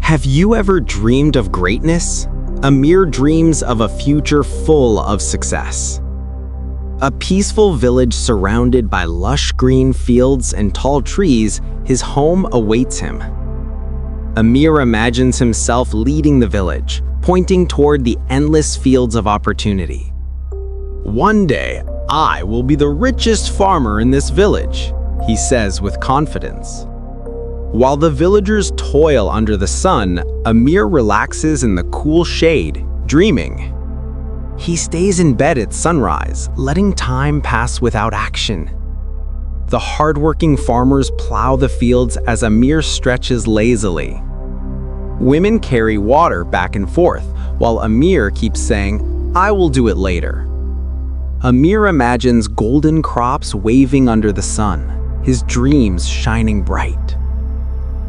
Have you ever dreamed of greatness? Amir dreams of a future full of success. A peaceful village surrounded by lush green fields and tall trees, his home awaits him. Amir imagines himself leading the village, pointing toward the endless fields of opportunity. "One day, I will be the richest farmer in this village," he says with confidence. While the villagers toil under the sun, Amir relaxes in the cool shade, dreaming. He stays in bed at sunrise, letting time pass without action. The hardworking farmers plow the fields as Amir stretches lazily. Women carry water back and forth, while Amir keeps saying, "I will do it later." Amir imagines golden crops waving under the sun, his dreams shining bright.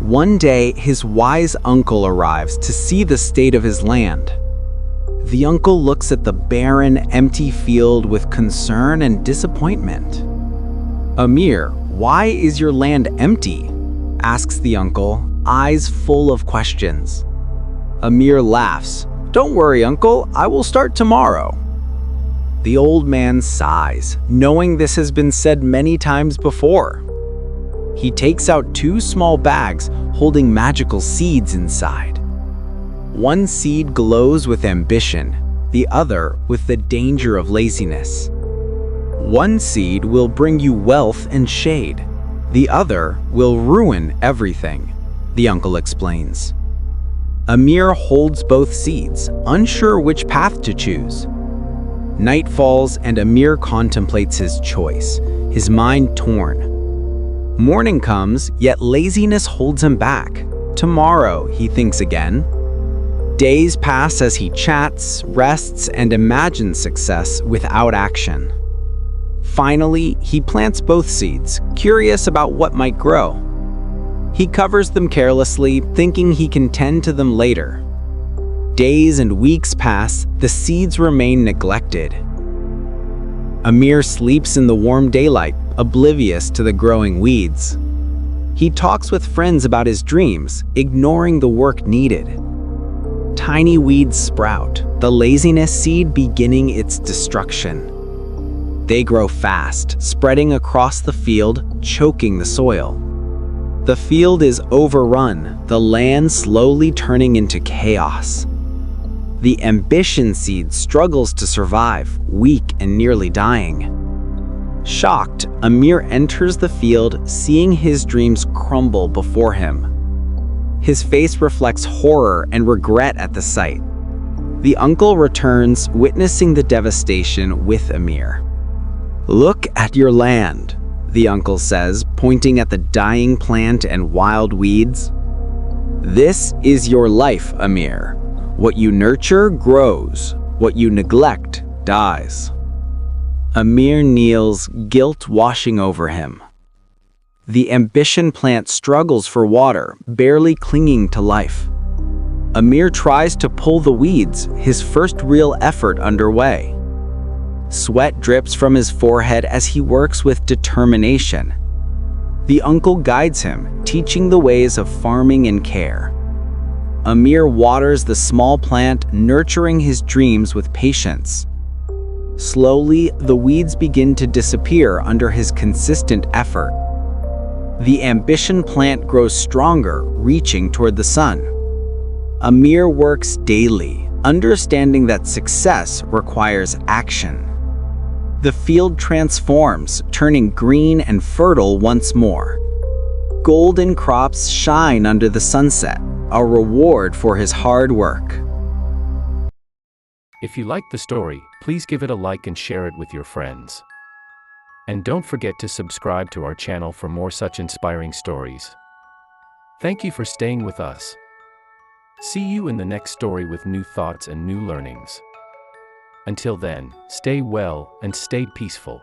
One day, his wise uncle arrives to see the state of his land. The uncle looks at the barren, empty field with concern and disappointment. "Amir, why is your land empty?" asks the uncle, eyes full of questions. Amir laughs. "Don't worry, uncle, I will start tomorrow." The old man sighs, knowing this has been said many times before. He takes out 2 small bags holding magical seeds inside. One seed glows with ambition, the other with the danger of laziness. One seed will bring you wealth and shade. The other will ruin everything, the uncle explains. Amir holds both seeds, unsure which path to choose. Night falls and Amir contemplates his choice, his mind torn. Morning comes, yet laziness holds him back. Tomorrow, he thinks again. Days pass as he chats, rests, and imagines success without action. Finally, he plants both seeds, curious about what might grow. He covers them carelessly, thinking he can tend to them later. Days and weeks pass, the seeds remain neglected. Amir sleeps in the warm daylight, oblivious to the growing weeds. He talks with friends about his dreams, ignoring the work needed. Tiny weeds sprout, the laziness seed beginning its destruction. They grow fast, spreading across the field, choking the soil. The field is overrun, the land slowly turning into chaos. The ambition seed struggles to survive, weak and nearly dying. Shocked, Amir enters the field, seeing his dreams crumble before him. His face reflects horror and regret at the sight. The uncle returns, witnessing the devastation with Amir. "Look at your land," the uncle says, pointing at the dying plant and wild weeds. "This is your life, Amir. What you nurture grows. What you neglect dies." Amir kneels, guilt washing over him. The ambition plant struggles for water, barely clinging to life. Amir tries to pull the weeds, his first real effort underway. Sweat drips from his forehead as he works with determination. The uncle guides him, teaching the ways of farming and care. Amir waters the small plant, nurturing his dreams with patience. Slowly, the weeds begin to disappear under his consistent effort. The ambition plant grows stronger, reaching toward the sun. Amir works daily, understanding that success requires action. The field transforms, turning green and fertile once more. Golden crops shine under the sunset, a reward for his hard work. If you liked the story, please give it a like and share it with your friends. And don't forget to subscribe to our channel for more such inspiring stories. Thank you for staying with us. See you in the next story with new thoughts and new learnings. Until then, stay well and stay peaceful.